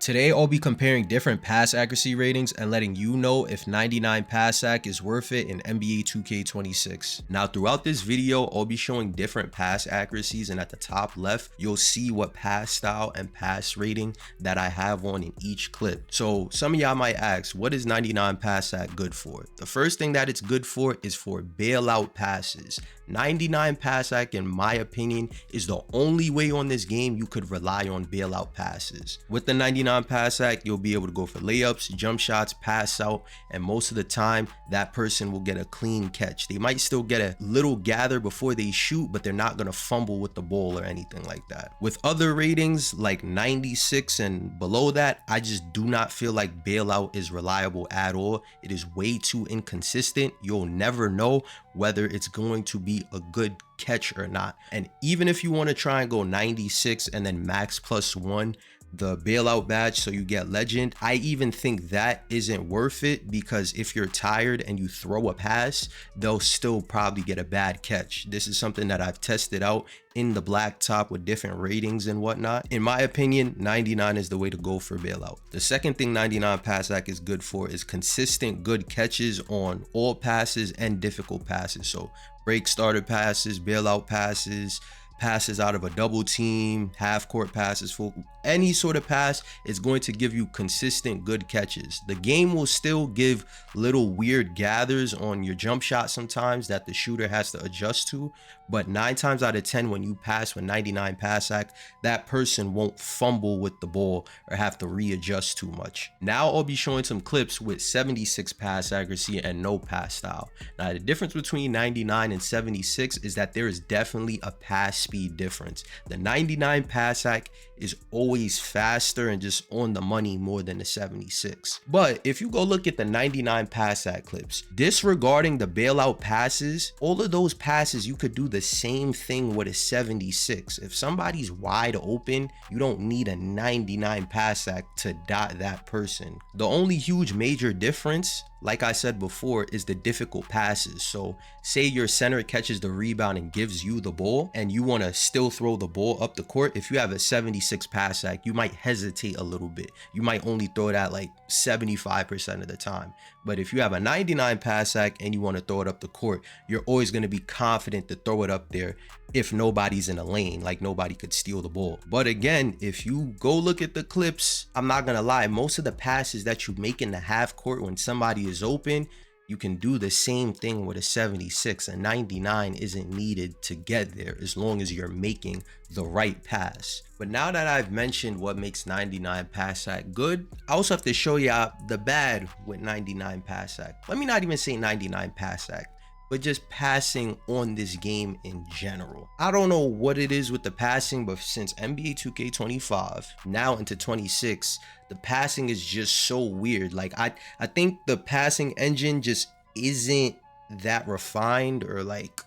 Today, I'll be comparing different pass accuracy ratings and letting you know if 99 pass ac is worth it in NBA 2K26. Now, throughout this video, I'll be showing different pass accuracies, and at the top left, you'll see what pass style and pass rating that I have on in each clip. So some of y'all might ask, what is 99 pass ac good for? The first thing that it's good for is for bailout passes. 99 pass ac, in my opinion, is the only way on this game you could rely on bailout passes. With the 99 pass ac, you'll be able to go for layups, jump shots, pass out, and most of the time that person will get a clean catch. They might still get a little gather before they shoot, but they're not going to fumble with the ball or anything like that. With other ratings like 96 and below that, I just do not feel like bailout is reliable at all. It is way too inconsistent. You'll never know whether it's going to be a good catch or not. And even if you want to try and go 96 and then max +1 the bailout badge so you get legend, I even think that isn't worth it, because if you're tired and you throw a pass, they'll still probably get a bad catch. This is something that I've tested out in the blacktop with different ratings and whatnot. In my opinion, 99 is the way to go for bailout. The second thing 99 pass ac is good for is consistent good catches on all passes and difficult passes. So break starter passes, bailout passes, passes out of a double team, half court passes, full, any sort of pass is going to give you consistent good catches. The game will still give little weird gathers on your jump shot sometimes that the shooter has to adjust to, but 9 times out of 10 when you pass with 99 pass ac, that person won't fumble with the ball or have to readjust too much. Now I'll be showing some clips with 76 pass accuracy and no pass style. Now the difference between 99 and 76 is that there is definitely a pass speed difference. The 99 pass ac is always faster and just on the money more than the 76. But if you go look at the 99 pass ac clips, disregarding the bailout passes, all of those passes you could do the same thing with a 76. If somebody's wide open, you don't need a 99 pass ac to dot that person. The only huge major difference, like I said before, is the difficult passes. So say your center catches the rebound and gives you the ball and you want to still throw the ball up the court. If you have a 76 pass ac, you might hesitate a little bit. You might only throw it at like 75% of the time. But if you have a 99 pass ac and you want to throw it up the court, you're always going to be confident to throw it up there if nobody's in a lane, like nobody could steal the ball. But again, if you go look at the clips, I'm not gonna lie, most of the passes that you make in the half court when somebody is open, you can do the same thing with a 76. A 99 isn't needed to get there as long as you're making the right pass. But now that I've mentioned what makes 99 pass ac good, I also have to show y'all the bad with 99 pass ac. Let me not even say 99 pass ac, but just passing on this game in general. I don't know what it is with the passing, but since NBA 2K25 now into 26, the passing is just so weird. Like I think the passing engine just isn't that refined or like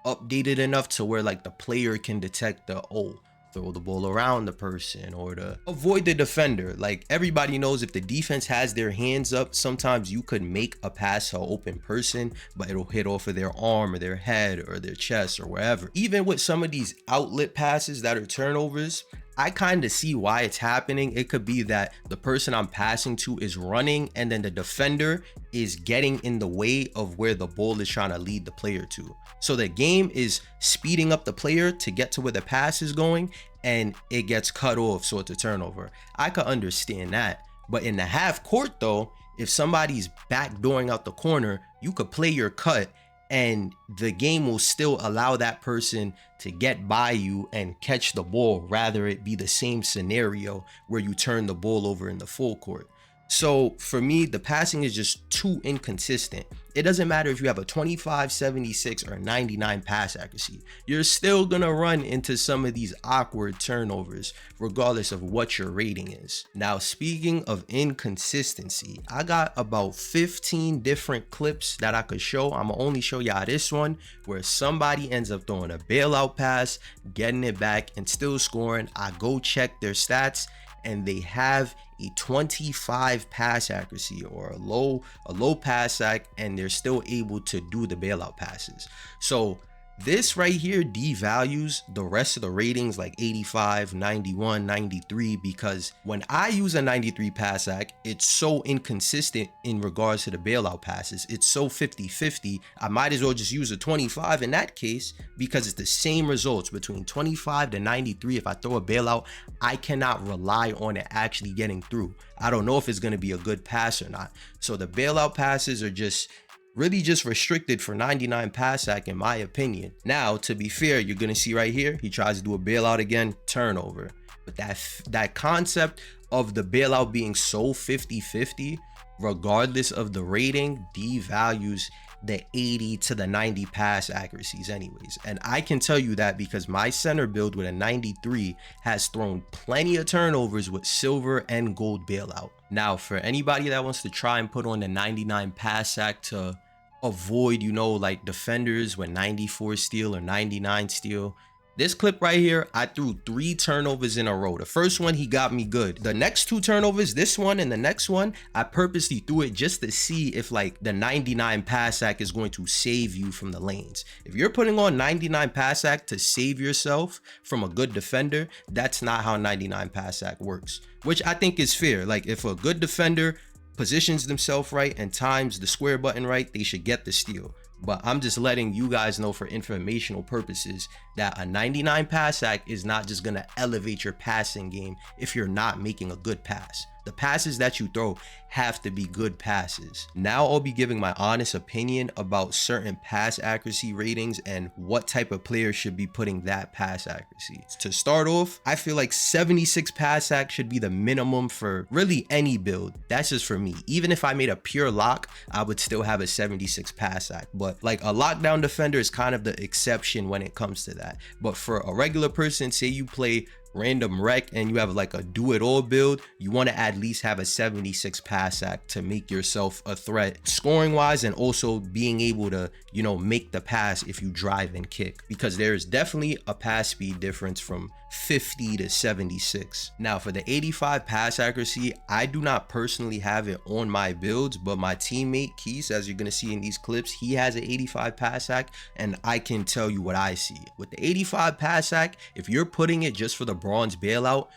updated enough to where like the player can detect the, oh, throw the ball around the person or to avoid the defender. Like everybody knows if the defense has their hands up, sometimes you could make a pass to an open person, but it'll hit off of their arm or their head or their chest or wherever. Even with some of these outlet passes that are turnovers, I kind of see why it's happening. It could be that the person I'm passing to is running and then the defender is getting in the way of where the ball is trying to lead the player to. So the game is speeding up the player to get to where the pass is going and it gets cut off, so it's a turnover. I could understand that. But in the half court though, if somebody's backdooring out the corner, you could play your cut and the game will still allow that person to get by you and catch the ball, rather it be the same scenario where you turn the ball over in the full court. So for me, the passing is just too inconsistent. It doesn't matter if you have a 25, 76, or 99 pass accuracy. You're still gonna run into some of these awkward turnovers, regardless of what your rating is. Now, speaking of inconsistency, I got about 15 different clips that I could show. I'm gonna only show y'all this one where somebody ends up throwing a bailout pass, getting it back, and still scoring. I go check their stats, and they have a 25 pass accuracy or a low pass ac, and they're still able to do the bailout passes. So This right here devalues the rest of the ratings like 85, 91, 93, because when I use a 93 pass ac, it's so inconsistent in regards to the bailout passes. It's so 50-50. I might as well just use a 25 in that case, because it's the same results between 25 to 93. If I throw a bailout, I cannot rely on it actually getting through. I don't know if it's going to be a good pass or not. So the bailout passes are just really just restricted for 99 pass ac in my opinion. Now, to be fair, you're gonna see right here, he tries to do a bailout again, turnover. But that concept of the bailout being so 50-50, regardless of the rating, devalues the 80 to the 90 pass accuracies anyways. And I can tell you that because my center build with a 93 has thrown plenty of turnovers with silver and gold bailout. Now, for anybody that wants to try and put on the 99 pass ac to avoid, you know, like defenders with 94 steal or 99 steal, this clip right here, I threw 3 turnovers in a row. The first one, he got me good. The next 2 turnovers, this one and the next one, I purposely threw it just to see if like the 99 pass ac is going to save you from the lanes. If you're putting on 99 pass ac to save yourself from a good defender, that's not how 99 pass ac works, which I think is fair. Like if a good defender positions themselves right and times the square button right, they should get the steal. But I'm just letting you guys know for informational purposes that a 99 pass ac is not just going to elevate your passing game if you're not making a good pass. The passes that you throw have to be good passes. Now I'll be giving my honest opinion about certain pass accuracy ratings and what type of player should be putting that pass accuracy. To start off, I feel like 76 pass ac should be the minimum for really any build. That's just for me. Even if I made a pure lock, I would still have a 76 pass ac. But like a lockdown defender is kind of the exception when it comes to that. But for a regular person, say you play random rec and you have like a do-it-all build, you want to at least have a 76 pass ac to make yourself a threat scoring wise, and also being able to, you know, make the pass if you drive and kick, because there's definitely a pass speed difference from 50 to 76. Now for the 85 pass accuracy, I do not personally have it on my builds, but my teammate Keys, as you're going to see in these clips, he has an 85 pass ac, and I can tell you what I see. With the 85 pass ac, if you're putting it just for the bronze bailout,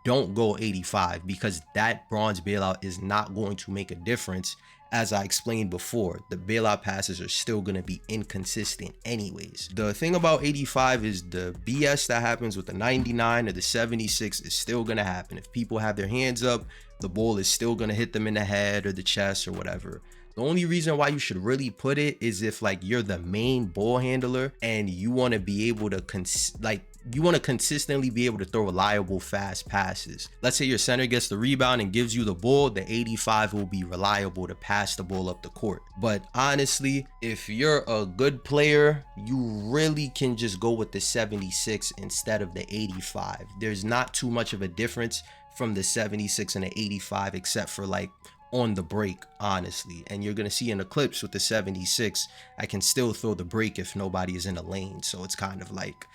don't go 85, because that bronze bailout is not going to make a difference. As I explained before, the bailout passes are still going to be inconsistent anyways. The thing about 85 is the BS that happens with the 99 or the 76 is still going to happen. If people have their hands up, the ball is still going to hit them in the head or the chest or whatever. The only reason why you should really put it is if like you're the main ball handler and you want to be able to consistently be able to throw reliable fast passes. Let's say your center gets the rebound and gives you the ball, the 85 will be reliable to pass the ball up the court. But honestly, if you're a good player, you really can just go with the 76 instead of the 85. There's not too much of a difference from the 76 and the 85, except for like on the break, honestly. And you're gonna see in the clips with the 76, I can still throw the break if nobody is in the lane. So it's kind of like,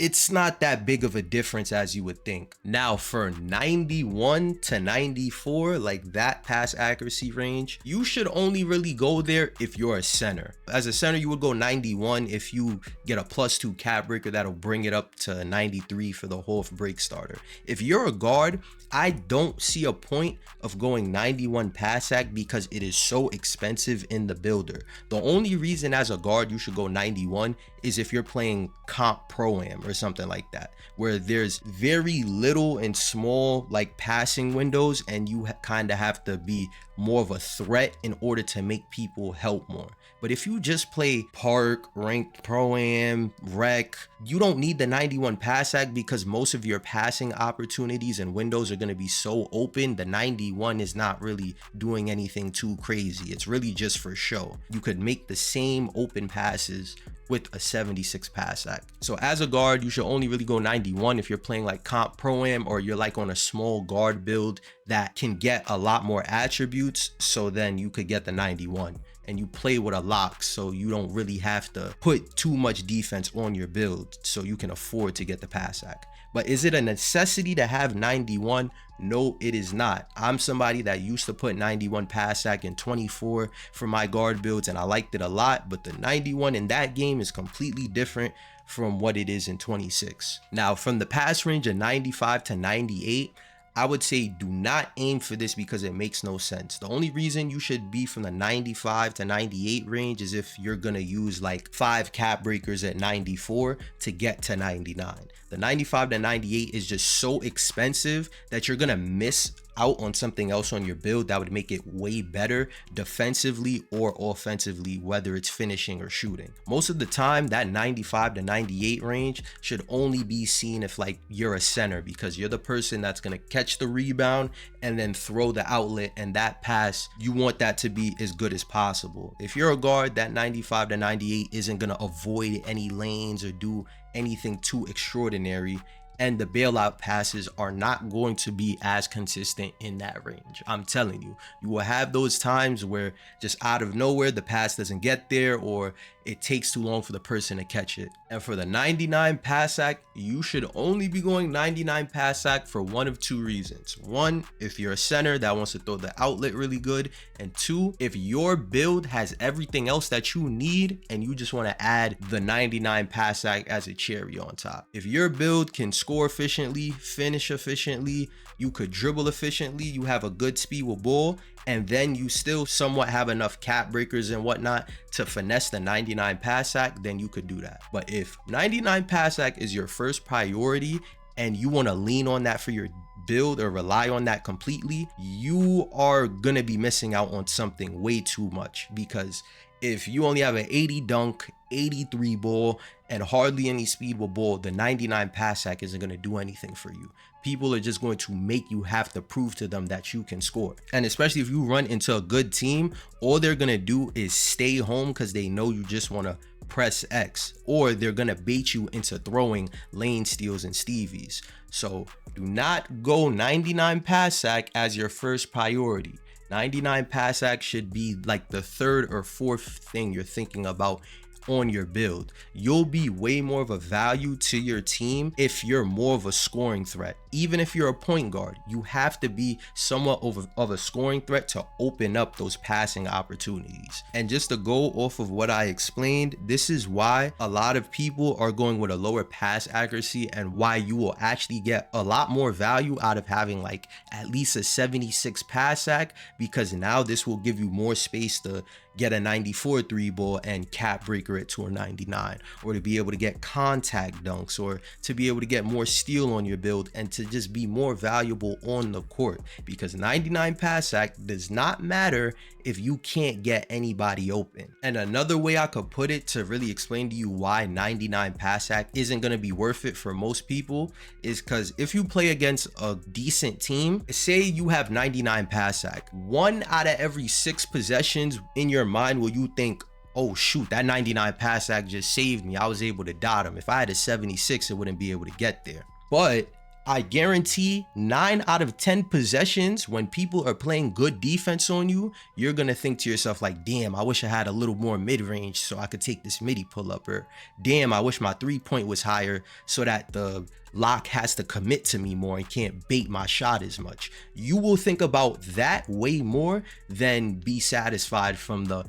it's not that big of a difference as you would think. Now for 91 to 94, like that pass accuracy range, you should only really go there if you're a center. As a center, you would go 91 if you get a +2 cap breaker that'll bring it up to 93 for the whole break starter. If you're a guard, I don't see a point of going 91 pass ac because it is so expensive in the builder. The only reason as a guard you should go 91 is if you're playing comp pro-am or something like that, where there's very little and small like passing windows and you kind of have to be more of a threat in order to make people help more. But if you just play park, ranked pro-am, rec, you don't need the 91 pass ac because most of your passing opportunities and windows are going to be so open. The 91 is not really doing anything too crazy. It's really just for show. You could make the same open passes with a 76 pass ac. So as a guard, you should only really go 91 if you're playing like comp pro-am or you're like on a small guard build that can get a lot more attributes. So then you could get the 91 and you play with a lock, so you don't really have to put too much defense on your build, so you can afford to get the pass ac. But is it a necessity to have 91? No, it is not. I'm somebody that used to put 91 pass sack and 24 for my guard builds, and I liked it a lot, but the 91 in that game is completely different from what it is in 26. Now, from the pass range of 95 to 98, I would say do not aim for this because it makes no sense. The only reason you should be from the 95 to 98 range is if you're gonna use like 5 cap breakers at 94 to get to 99. The 95 to 98 is just so expensive that you're gonna miss out on something else on your build that would make it way better defensively or offensively, whether it's finishing or shooting. Most of the time, that 95 to 98 range should only be seen if like you're a center, because you're the person that's gonna catch the rebound and then throw the outlet, and that pass, you want that to be as good as possible. If you're a guard, that 95 to 98 isn't gonna avoid any lanes or do anything too extraordinary, and the bailout passes are not going to be as consistent in that range. I'm telling you, you will have those times where just out of nowhere the pass doesn't get there, or it takes too long for the person to catch it. And for the 99 pass sack, you should only be going 99 pass sack for one of two reasons. One, if you're a center that wants to throw the outlet really good, and two, if your build has everything else that you need and you just want to add the 99 pass sack as a cherry on top. If your build can score efficiently, finish efficiently, you could dribble efficiently, you have a good speed with ball, and then you still somewhat have enough cap breakers and whatnot to finesse the 99 pass sack, then you could do that. But if 99 pass sack is your first priority and you want to lean on that for your build or rely on that completely, you are gonna be missing out on something way too much. Because if you only have an 80 dunk, 83 ball, and hardly any speed with ball, the 99 pass sack isn't going to do anything for you. People are just going to make you have to prove to them that you can score. And especially if you run into a good team, all they're going to do is stay home because they know you just want to press X, or they're going to bait you into throwing lane steals and Stevies. So do not go 99 pass sack as your first priority. 99 pass sack should be like the third or fourth thing you're thinking about on your build. You'll be way more of a value to your team if you're more of a scoring threat. Even if you're a point guard, you have to be somewhat of a scoring threat to open up those passing opportunities. And just to go off of what I explained, this is why a lot of people are going with a lower pass accuracy, and why you will actually get a lot more value out of having like at least a 76 pass sack, because now this will give you more space to get a 94 3 ball and cap breaker it to a 99, or to be able to get contact dunks, or to be able to get more steal on your build, and to just be more valuable on the court. Because 99 pass sack does not matter if you can't get anybody open. And another way I could put it to really explain to you why 99 pass sack isn't going to be worth it for most people is because if you play against a decent team, say you have 99 pass sack, 1 out of every 6 possessions in your mind will you think, oh shoot, that 99 pass sack just saved me, I was able to dot him. If I had a 76, it wouldn't be able to get there. But I guarantee 9 out of 10 possessions, when people are playing good defense on you, you're gonna think to yourself like, damn, I wish I had a little more mid-range so I could take this midi pull-up, or damn, I wish my 3-point was higher so that the lock has to commit to me more and can't bait my shot as much. You will think about that way more than be satisfied from the,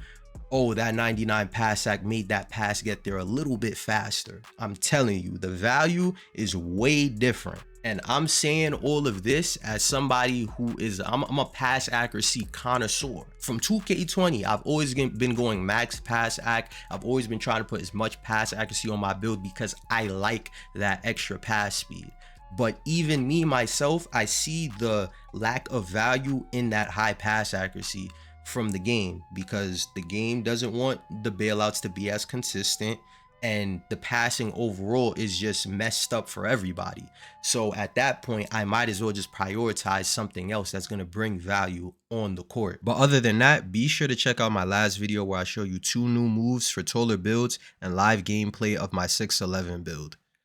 oh, that 99 pass sack made that pass get there a little bit faster. I'm telling you, the value is way different. And I'm saying all of this as somebody who is, I'm a pass accuracy connoisseur. From 2K20, I've always been going max pass ac. I've always been trying to put as much pass accuracy on my build because I like that extra pass speed. But even me, myself, I see the lack of value in that high pass accuracy from the game, because the game doesn't want the bailouts to be as consistent, and the passing overall is just messed up for everybody. So at that point, I might as well just prioritize something else that's going to bring value on the court. But other than that, be sure to check out my last video where I show you 2 new moves for taller builds and live gameplay of my 6'11" build.